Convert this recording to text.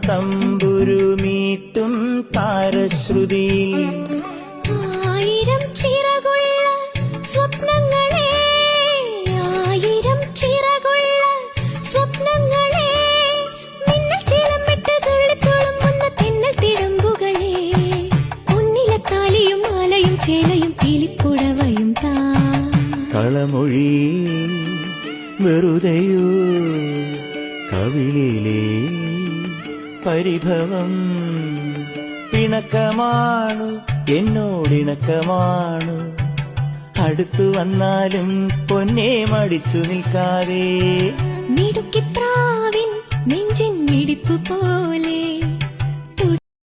തമ്പുരുമീട്ടും താരശ്രുതി. ആയിരം ചിറകുള്ള സ്വപ്നങ്ങളെ, ആയിരം ചിറകുള്ള സ്വപ്നങ്ങളെ, മിന്നൽ ചിലമിട്ട് തുള്ളിത്തുളുമ്പുന്ന തെന്നൽ തിടമ്പുകളെ, പൊന്നിലെ താലിയും മാലയും ചേലയും പീലിപ്പുടവയും താ. കളമൊഴി വെറുതെയോ കവിളിലെ പരിഭവം പിണക്കമാണു എന്നോടിണക്കമാണു. അടുത്തു വന്നാലും പൊന്നെ മടിച്ചു നിൽക്കാതെ മിടുക്കിപ്രാവിൻ നെഞ്ചിൻ മിടിപ്പ് പോ